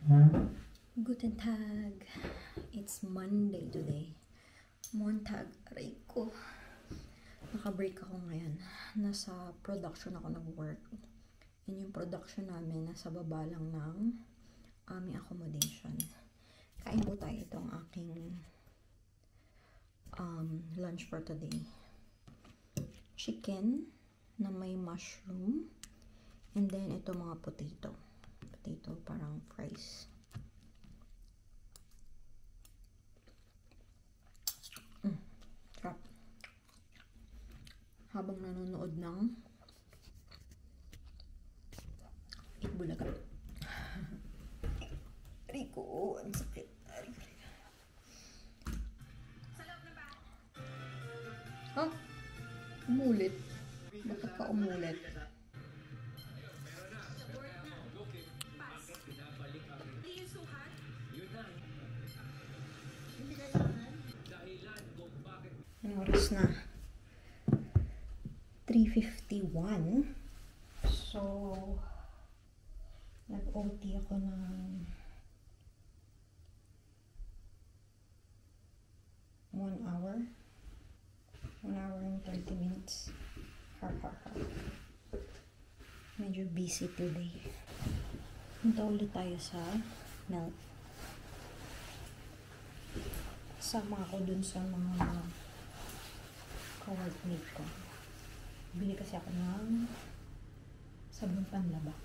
Guten Tag. It's Monday today. Montag. Aray ko. Naka-break ako ngayon. Nasa production ako nag-work. Yun yung production namin. Nasa baba lang ng aming accommodation. Kain po tayo itong aking lunch for today. Chicken na may mushroom. And then ito mga potato. Potato parang fries. Sarap. Habang nanonood ng Itbulaga. Rico, ang sakit. Ha? Umulit. Bakit ka umulit? Anong oras na? 3:51. So, nag-OT ako ng 1 hour. 1 hour and 30 minutes. Medyo busy today. Punta ulit tayo sa Melt. Sama ako dun sa mga co-workmate ko. Bili kasi ako ng sabon panlaba.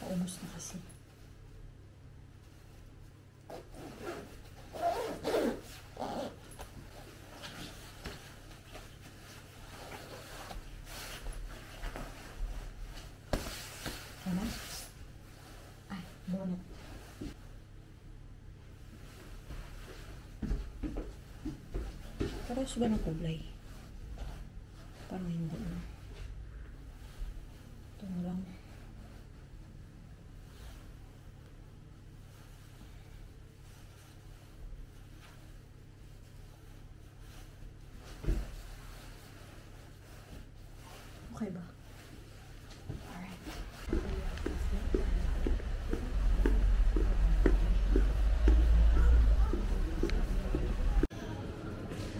Paubos na kasi. Ano? Ay, bonnet. Pero suga ng kulay. Parang hindi na. Ito na lang. Okay ba? Alright.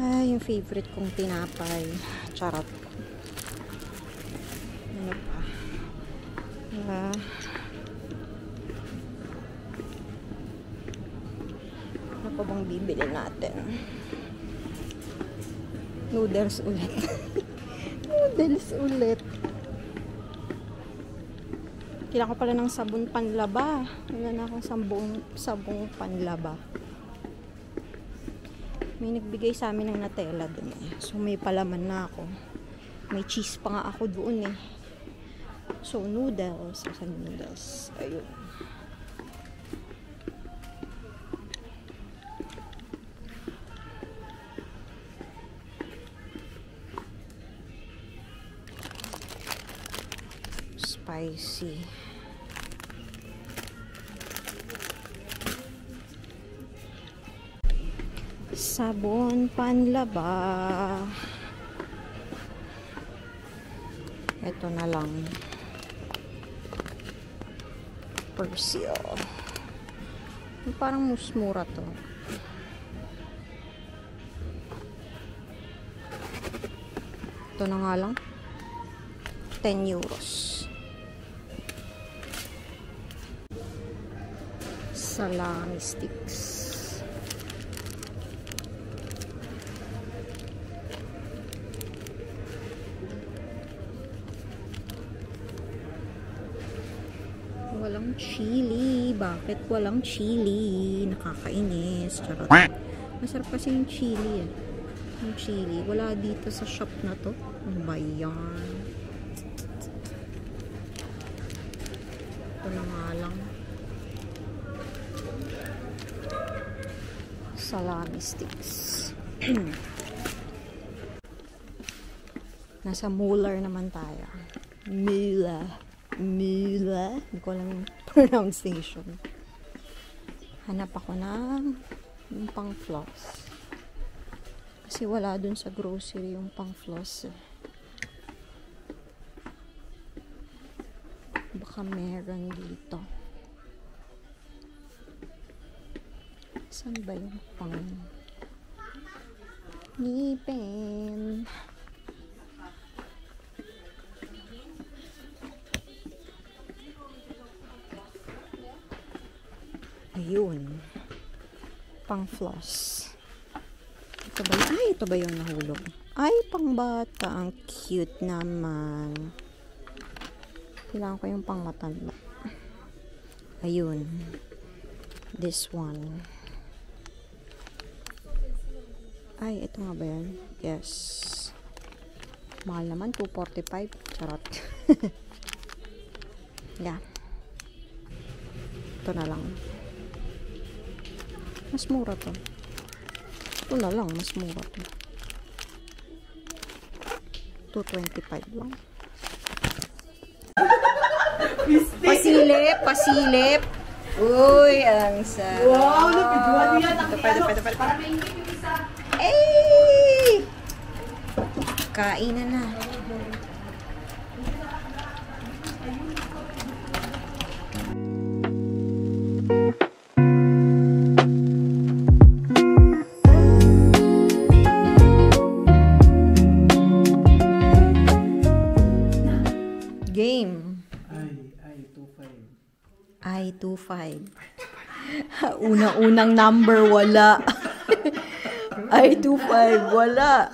Ay, yung favorite kong tinapay. Charot. Ano pa? Ano pa bang bibili natin? Noodles ulit. Noodles ulit. Kailangan ko pala ng sabon panlaba. Wala na akong sabong panlaba. May nagbigay sa amin ng Nutella dun eh. So may palaman na ako. May cheese pa nga ako doon eh. So noodles. Asan noodles? Ayun. Spicy. Sabon panlaba. Ito na lang. Persil. Parang musmura to. Ito na nga lang. 10 euros. Salami sticks. Walang chili. Bakit walang chili? Nakakainis. Charot. Masarap kasi yung chili eh. Yung chili. Wala dito sa shop na to. Ano ba yan? Ito na nga lang. Salami sticks. Nasa Muller naman tayo. Muller. Hindi ko alam yung pronunciation. Hanap ako ng yung pang floss. Kasi wala dun sa grocery yung pang floss eh. Baka meron dito. Saan ba yung pang ngipin? Ayun. Pang floss. Ito ba? Ay, ito ba yung nahulog? Ay, pang bata. Ang cute naman. Kailangan ko yung pang matanda. Ayun. This one. Ay, ito nga ba yan? Yes. Mahal naman. 245. Charot. Yeah. Ito na lang. Mas mura to. Ito na lang. Mas mura to. 225 lang. Pasilip, pasilip. Uy, ang sarap. Wow, napidwan niya. Pwede. Ay! Kain na. Game. I-25. Unang Number, wala. I-25, wala.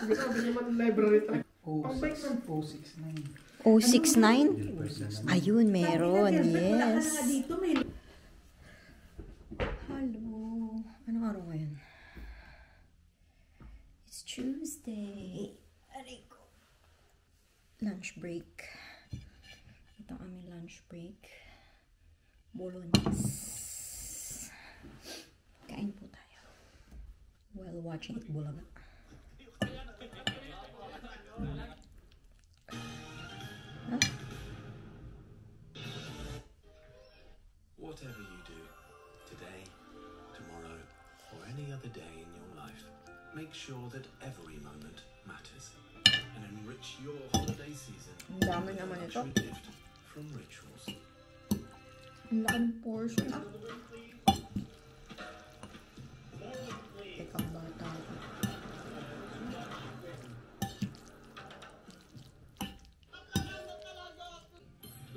069? Ayun, meron. Yes. Hello. Anong araw ngayon? It's Tuesday. Aray ko. Lunch break. Ito ang aming lunch break. Bolognese. Kain po tayo. While watching it, Bulaga. Huh? Whatever you do, today, tomorrow, or any other day in your life, make sure that every moment matters. And enrich your holiday season Ang dami naman with a ito. luxury gift from Rituals. Ang laking portion. Teka, bata ako.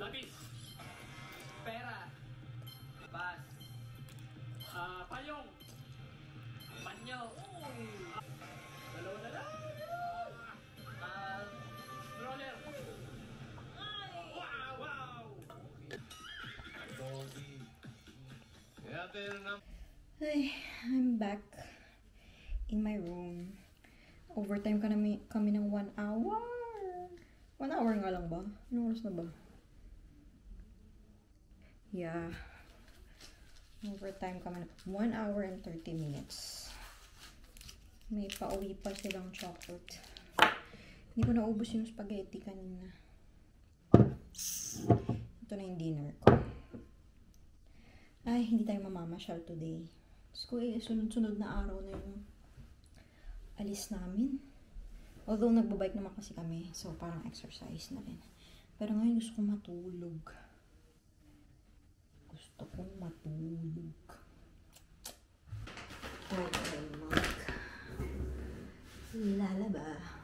Lapis. Pera. Bas. Payong. Panyo. Dalawa na lang. Stroller. Wow! Ay, I'm back in my room. Overtime kami ng 1 hour. 1 hour nga lang ba? Anong oras na ba? Yeah. Overtime kami ng 1 hour and 30 minutes. May pauwi pa silang chocolate. Hindi ko naubos yung spaghetti kanina. Ito na yung dinner ko. Ay, hindi tayo mamamasyal today. Gusto ko sunod-sunod na araw na yung alis namin. Although, nagbabike naman kasi kami. So, parang exercise na rin. Pero ngayon gusto kong matulog. Gusto kong matulog. Okay, lalaba.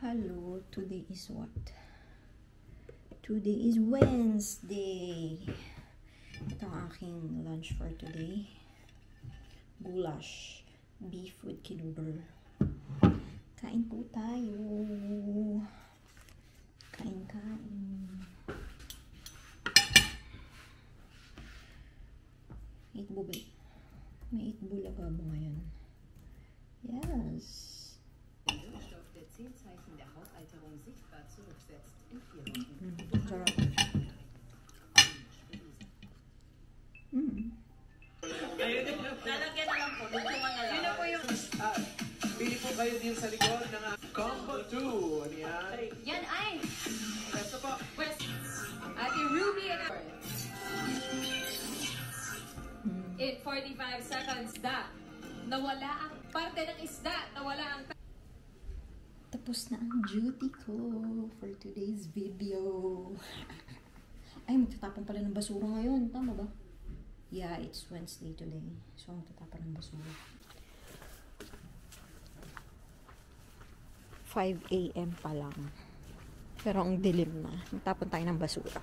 Hello, today is what? Today is Wednesday. Ito ang aking lunch for today. Goulash. Beef with kinuber. Kain po tayo. Kain. Itbubay. May itbulaga ba ngayon? Yes. Stoff der Zählzeichen der Hautalterung sichtbar zurücksetzt in 4 Wochen. Sarap. Lalagyan na lang po. Dito na lang. Yun na po yung... Pili po kayo din sa likod ng... Combo 2. Ano yan? Yan ay Resto po. West. Ate Ruby and in 45 seconds nawala ang parte ng isda, nawala ang Tapos na ang duty ko for today's video. Ay, magtatapon pala ng basura ngayon. Tama ba? Yeah, it's Wednesday today. So, magtatapon ng basura. 5 a.m. pa lang. Pero ang dilim na. Magtapon tayo ng basura.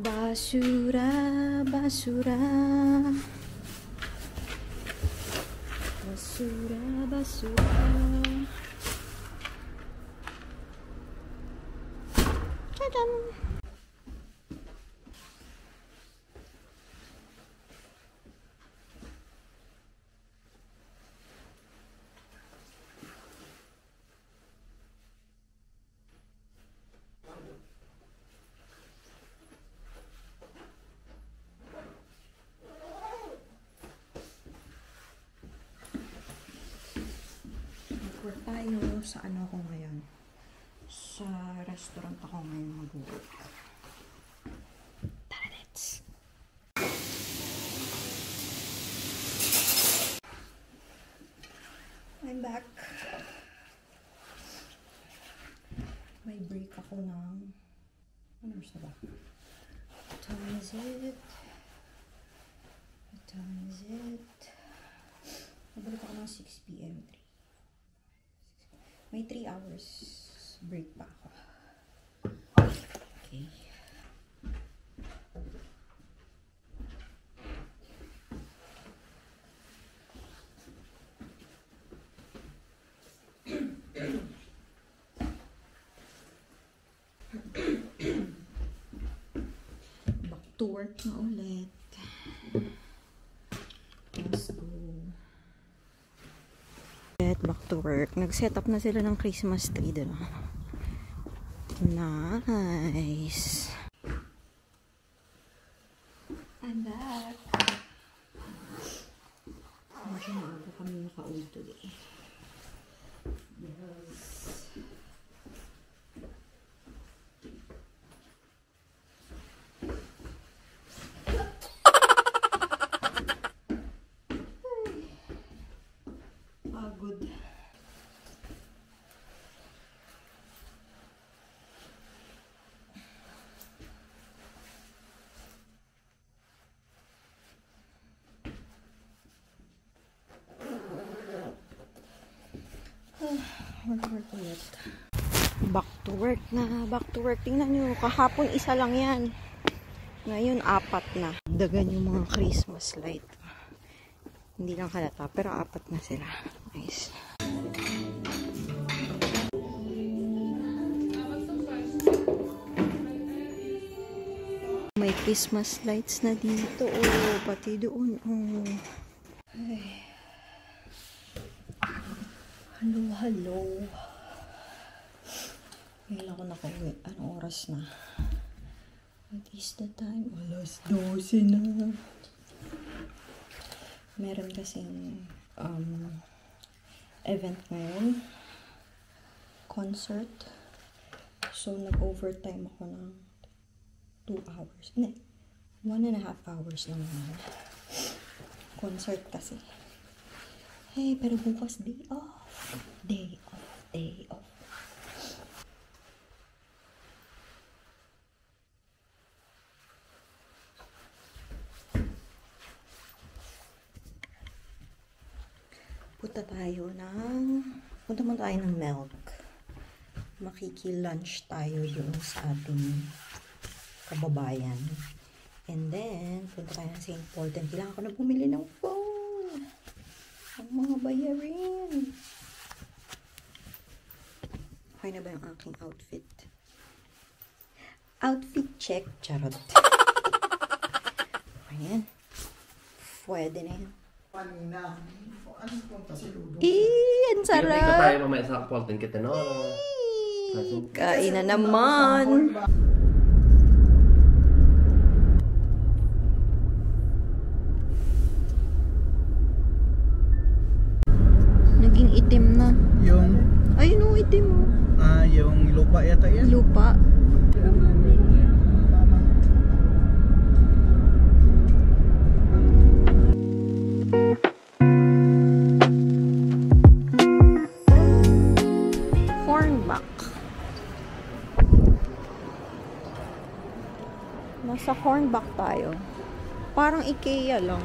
Basura, basura. Basura, basura. Tadam! Mag-work tayo sa ano ako ngayon. Sa restaurant ako ngayon mag-work. Tara, let's! I'm back. May break ako ng... Ano oras na ba? What time is it? What time is it? Nabalik ako ng 6 p.m. May 3 hours break pa ako. Okay. Back to work na ulit. Let's go. Back to work. Nag-set up na sila ng Christmas tree doon. Nice. I'm back. Medyo maaga kami naka-uwi today. Yes. Pagod. Work ulit. Back to work na. Back to work. Tingnan nyo. Kahapon isa lang yan. Ngayon 4 na. Dagan yung mga Christmas light. Hindi lang halata. Pero 4 na sila. Nice. May Christmas lights na dito. Oh, pati doon. Oh. Ay. Hello, hello. Ngayon ako nakauwi. Anong oras na? What is the time? Alas 12 na. Meron kasing event ngayon. Concert. So, nag-overtime ako ng 2 hours. Hindi. 1.5 hours lang naman. Concert kasi. Hey, pero bukas day off. Day off. Day off. Punta mo tayo ng Milk. Makiki-lunch tayo dun sa ating kababayan. And then, punta tayo ng St. Paul. Then, kailangan ko na bumili ng phone. Ang mga bayarin. Okay na ba yung aking outfit? Outfit check. Charot. Ayan. Pwede na yan. Panina. Ano punta si Ludo? Ang sarap. Ika tayo mamaya sa Polten kita, no? Kain na naman. Naging itim na. Yung, Ayun o, itim o. yung lupa yata yan. Lupa. Hornback. Nasa Hornback tayo. Parang IKEA lang.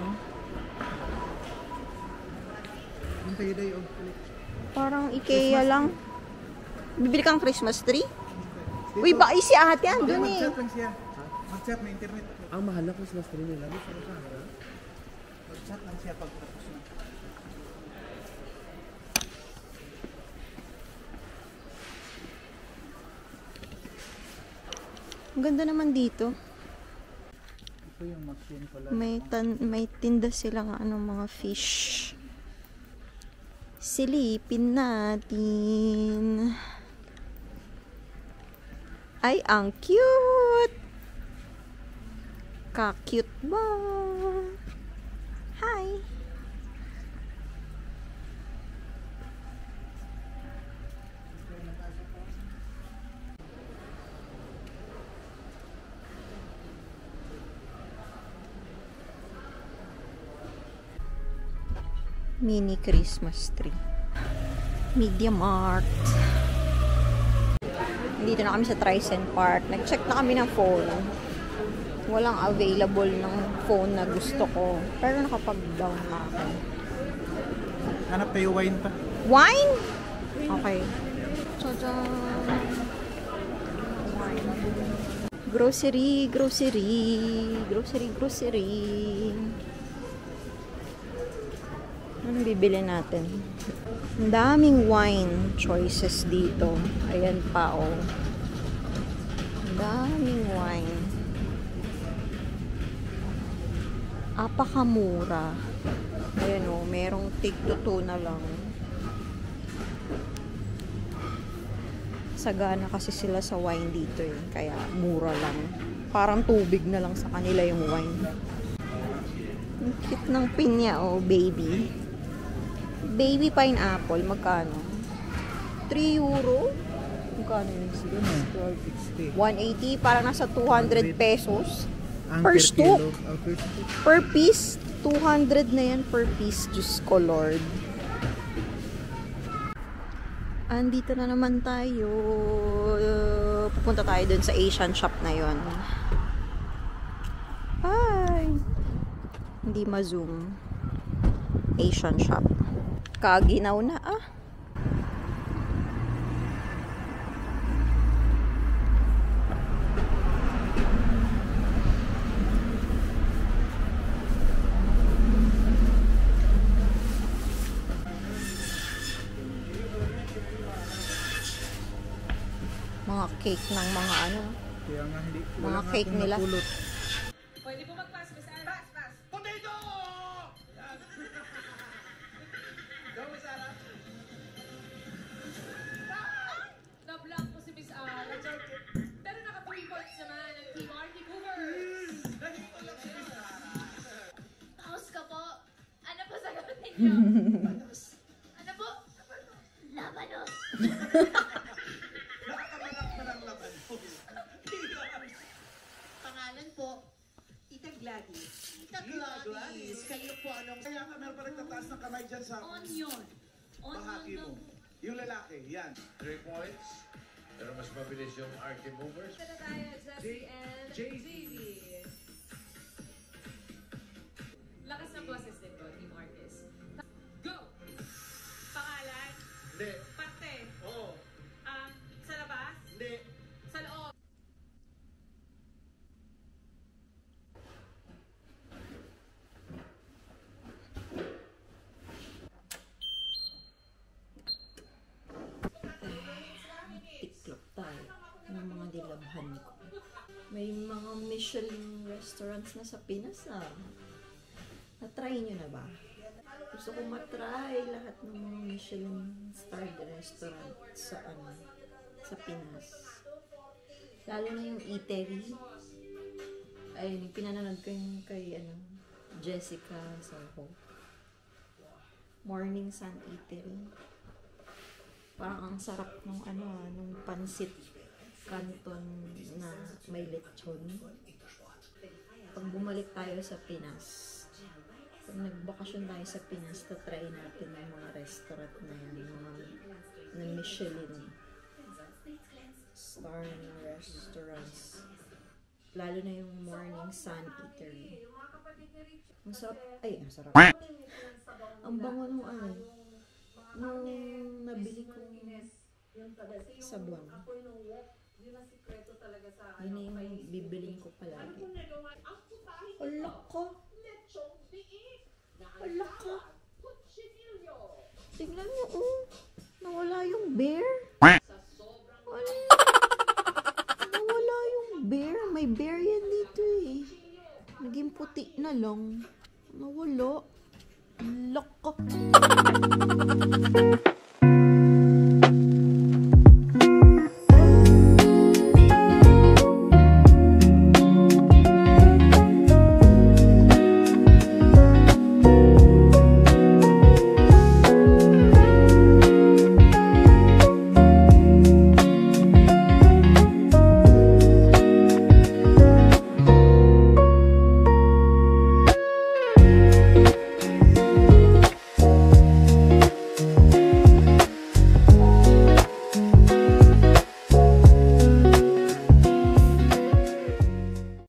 Ang payday of Parang IKEA lang. Bibili kang Christmas tree? Uy, baka si ate andun eh. Mag-chat lang siya. Mag-chat, may internet. Ang mahal na Christmas tree nila. Mag-chat lang siya pagkatapos na. Ang ganda naman dito. Ito yung machine pala. May tinda silang mga fish. Silipin natin. Ay, ang cute! Ka-cute ba? Hi! Mini Christmas tree. Media Mart. Dito na kami sa Trycen Park. Nag-check na kami ng phone. Walang available ng phone na gusto ko. Pero nakapag-down na ako. Hanap tayo wine pa. Wine? Okay. Tadaan! Wine. Grocery, grocery. Grocery, grocery. Anong bibili natin? Ang daming wine choices dito. Ayan pa, oh. Ang daming wine. Apakamura. Ayan, oh. Merong tig-2 na lang. Sagana kasi sila sa wine dito, eh. Kaya mura lang. Parang tubig na lang sa kanila yung wine. Ang cute ng pinya, oh, baby. Baby pineapple, magkano? 3 euro? Magkano yun? 12.60. 180, parang nasa 200 pesos. Ang Per stoop. kilo. Per stoop. Per piece, 200 na yan per piece. Diyos ko, Lord. Andito na naman tayo. Pupunta tayo dun sa Asian shop na yon. Hi! Hindi ma-zoom. Asian shop. Kaginaw na, ah. Mga cake ng mga ano. Kaya nga hindi. Mga wala nga cake akong nila. napulot. Pwede po mag-pass, Miss Anne. Pass! Potato! Go, Miss Anna. Na-block po si Miss Anne. Pero naka 3 points naman ang Team Artie Cougars. Paus ka po. Ano po sagutin niyo? Ano po? Labanos. Pangalan po, Tita Gladys. Tita Gladys. Kayo po anong... Kaya nga meron pa nagtataas ng kamay dyan sa Onion. bahagi mo. Yung lalaki, yan. 3 points. Pero mas mabilis yung Artie Movers. Ito na tayo, Jessie and JV. Lakas ng boses din po, Team Artist. Go! Pangalan? Hindi. Parte? Oo. Sa labas? Hindi. Sa loob? Tiklop tayo ng mga nilabhan ko. May mga Michelin restaurants na sa Pinas, ah. Na-try nyo na ba? Gusto ko matry lahat ng mga Michelin starred restaurant sa Pinas. Lalo na yung eatery. Ayun, yung pinanonood ko yung kay Jessica Soho. Morning Sun Eatery. Parang ang sarap nung nung pansit canton na may lechon. Pag bumalik tayo sa Pinas, pag nagbakasyon tayo sa Pinas, try natin yung mga restaurant na yan, yung mga Michelin star na restaurants. Lalo na yung Morning Sun Eatery. Ang sarap. Ay, ang sarap. Ang bango nung nung nabili ko sabon. Yun na yung bibiling ko palagi. Ala ka. Ala ka. Tignan mo, nawala yung bear. Ala. Nawala yung bear. May bear yan dito eh. Naging puti na lang. Nawala. Ala ka.